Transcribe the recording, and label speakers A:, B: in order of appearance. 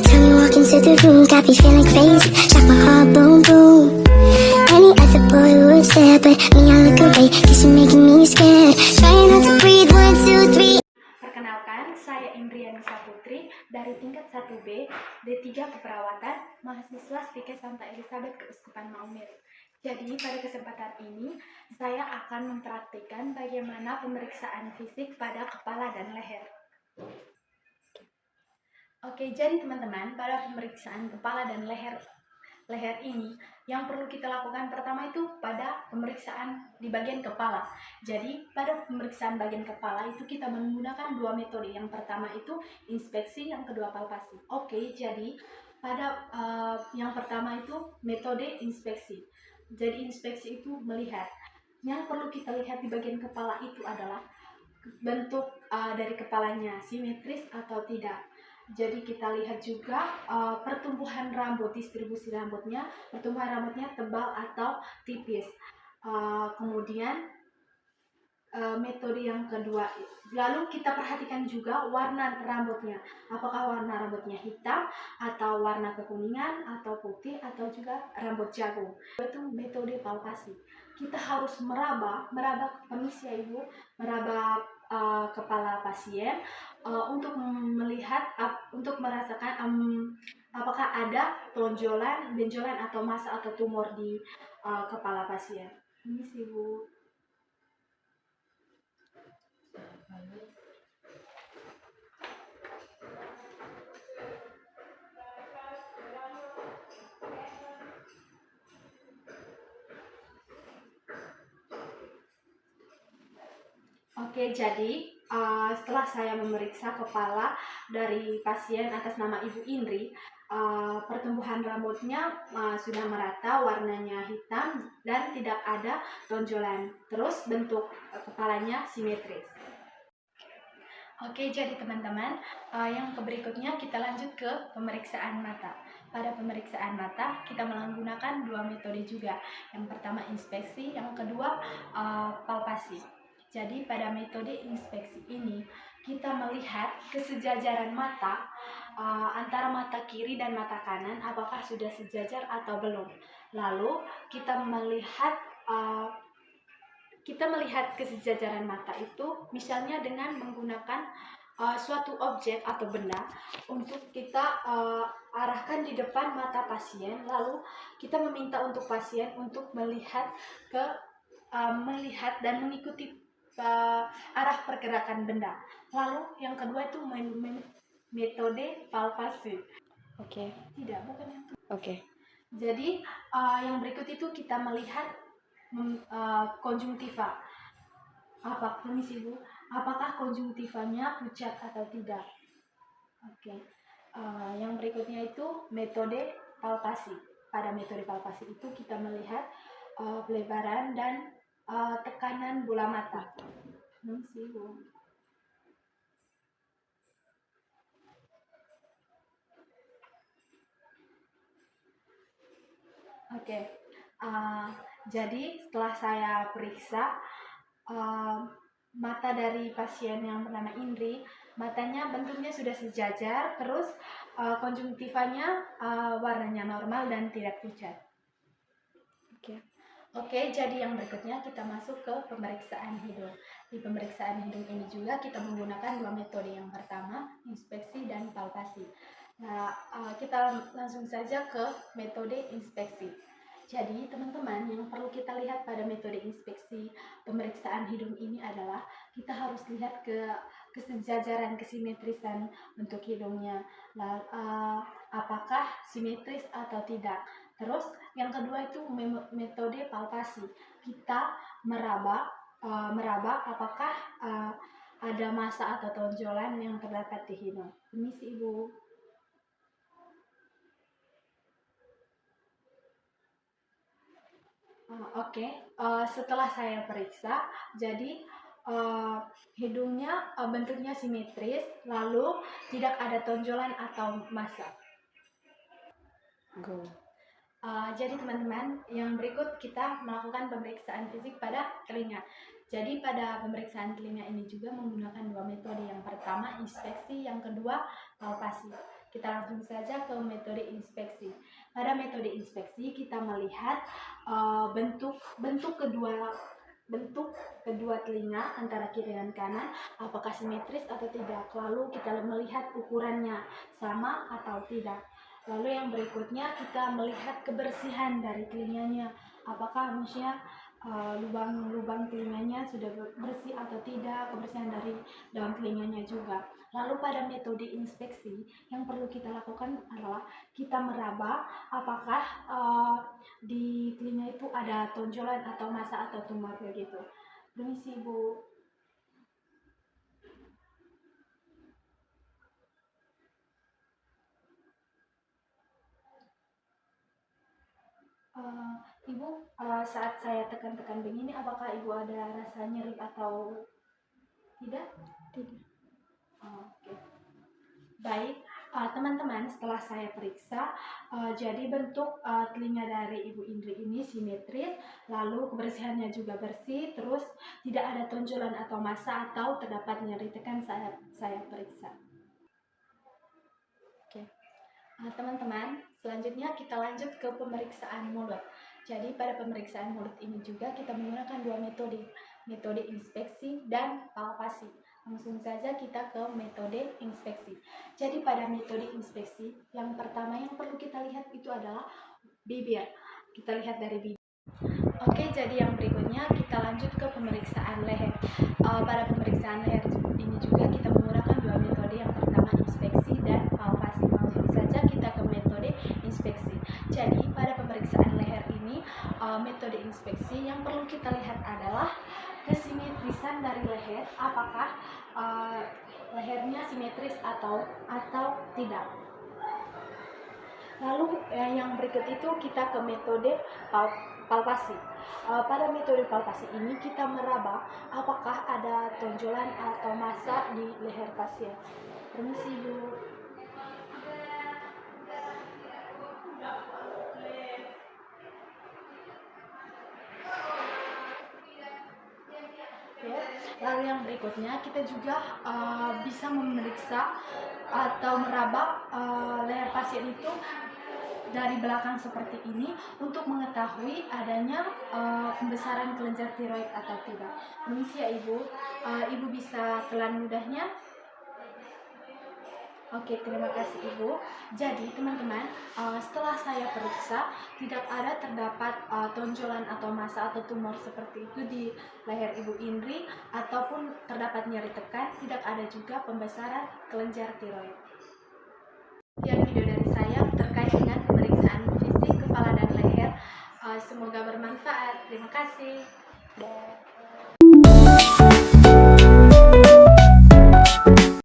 A: time you walk into the room, got me feeling crazy, like my heart boom boom. Any other boy would stare, but me I look away, cause you're making me scared. Trying not to breathe, 1, 2, 3.
B: Perkenalkan, saya Indrianisa Putri dari tingkat 1B, D3 Keperawatan, mahasiswa STIKE Santa Elizabeth Keuskupan Maumere. Jadi pada kesempatan ini, saya akan mempraktikkan bagaimana pemeriksaan fisik pada kepala dan leher. Oke, jadi teman-teman, pada pemeriksaan kepala dan leher ini, yang perlu kita lakukan pertama itu pada pemeriksaan di bagian kepala. Jadi pada pemeriksaan bagian kepala itu kita menggunakan dua metode. Yang pertama itu inspeksi, yang kedua palpasi. Oke, jadi pada yang pertama itu metode inspeksi. Jadi inspeksi itu melihat. Yang perlu kita lihat di bagian kepala itu adalah bentuk dari kepalanya simetris atau tidak. Jadi kita lihat juga pertumbuhan rambut, distribusi rambutnya, pertumbuhan rambutnya tebal atau tipis. Kemudian metode yang kedua, lalu kita perhatikan juga warna rambutnya. Apakah warna rambutnya hitam, atau warna kekuningan, atau putih, atau juga rambut jagung. Itu metode palpasi. Kita harus meraba, permisi ya Ibu, meraba kepala pasien untuk melihat, untuk merasakan apakah ada tonjolan, benjolan, atau massa atau tumor di kepala pasien. Ini sih Bu. Oke, jadi setelah saya memeriksa kepala dari pasien atas nama Ibu Indri, pertumbuhan rambutnya sudah merata, warnanya hitam dan tidak ada tonjolan. Terus bentuk kepalanya simetris. Oke, jadi teman-teman, yang berikutnya kita lanjut ke pemeriksaan mata. Pada pemeriksaan mata, kita menggunakan dua metode juga. Yang pertama inspeksi, yang kedua palpasi. Jadi pada metode inspeksi ini, kita melihat kesejajaran mata antara mata kiri dan mata kanan, apakah sudah sejajar atau belum. Lalu kita melihat kesejajaran mata itu misalnya dengan menggunakan suatu objek atau benda untuk kita arahkan di depan mata pasien, lalu kita meminta untuk pasien untuk melihat dan mengikuti arah pergerakan benda. Lalu yang kedua itu metode palpasi.
C: Oke.
B: Tidak, bukan yang itu.
C: Oke.
B: Jadi yang berikut itu kita melihat konjungtiva. Permisi Bu, apakah konjungtivanya pucat atau tidak? Oke. Yang berikutnya itu metode palpasi. Pada metode palpasi itu kita melihat pelebaran dan tekanan bola mata. Permisi Bu. Oke. Jadi setelah saya periksa mata dari pasien yang bernama Indri, matanya bentuknya sudah sejajar, terus konjungtivanya warnanya normal dan tidak pucat. Oke, jadi yang berikutnya kita masuk ke pemeriksaan hidung. Di pemeriksaan hidung ini juga kita menggunakan dua metode. Yang pertama, inspeksi dan palpasi. Nah, kita langsung saja ke metode inspeksi. Jadi, teman-teman, yang perlu kita lihat pada metode inspeksi pemeriksaan hidung ini adalah kita harus lihat ke kesejajaran, kesimetrisan bentuk hidungnya. Apakah simetris atau tidak. Terus yang kedua itu metode palpasi. Kita meraba apakah ada massa atau tonjolan yang terdapat di hidung. Permisi Ibu. Oke, setelah saya periksa, jadi hidungnya bentuknya simetris, lalu tidak ada tonjolan atau massa.
C: Go.
B: Jadi teman-teman, yang berikut kita melakukan pemeriksaan fisik pada telinga. Jadi pada pemeriksaan telinga ini juga menggunakan dua metode. Yang pertama inspeksi, yang kedua palpasi. kita langsung saja ke metode inspeksi. Pada metode inspeksi kita melihat bentuk kedua telinga antara kiri dan kanan apakah simetris atau tidak. Lalu kita melihat ukurannya sama atau tidak. Lalu yang berikutnya kita melihat kebersihan dari telinganya, apakah maksudnya lubang-lubang telinganya sudah bersih atau tidak, kebersihan dari daun telinganya juga. Lalu pada metode inspeksi yang perlu kita lakukan adalah kita meraba apakah di telinga itu ada tonjolan atau massa atau tumor begitu. Permisi Bu. Ibu, saat saya tekan-tekan begini, apakah Ibu ada rasa nyeri atau tidak?
C: Tidak.
B: Oke. Baik, teman-teman, setelah saya periksa, jadi bentuk telinga dari Ibu Indri ini simetris, lalu kebersihannya juga bersih, terus tidak ada tonjolan atau massa atau terdapat nyeri tekan saat saya periksa. Oke. Teman-teman, selanjutnya kita lanjut ke pemeriksaan mulut. Jadi pada pemeriksaan mulut ini juga kita menggunakan dua metode, metode inspeksi dan palpasi. Langsung saja kita ke metode inspeksi. Jadi pada metode inspeksi, yang pertama yang perlu kita lihat itu adalah bibir. Kita lihat dari bibir. Oke, jadi yang berikutnya kita lanjut ke pemeriksaan leher. Pada pemeriksaan leher ini juga kita menggunakan dua metode, yang pertama inspeksi dan palpasi. Langsung saja kita ke metode inspeksi. Jadi pada pemeriksaan leher ini, metode inspeksi yang perlu kita lihat adalah kesimetrisan dari leher, apakah lehernya simetris atau tidak. Lalu yang berikut itu kita ke metode palpasi. Pada metode palpasi ini kita meraba apakah ada tonjolan atau massa di leher pasien. Permisi Bu. Lalu yang berikutnya kita juga bisa memeriksa atau meraba leher pasien itu dari belakang seperti ini untuk mengetahui adanya pembesaran kelenjar tiroid atau tidak. Permisi ya Ibu, Ibu bisa telan ludahnya. Oke, terima kasih Ibu. Jadi teman-teman, setelah saya periksa tidak ada terdapat tonjolan atau massa atau tumor seperti itu di leher Ibu Indri ataupun terdapat nyeri tekan, tidak ada juga pembesaran kelenjar tiroid. Sekian video dari saya terkait dengan pemeriksaan fisik kepala dan leher. Semoga bermanfaat. Terima kasih.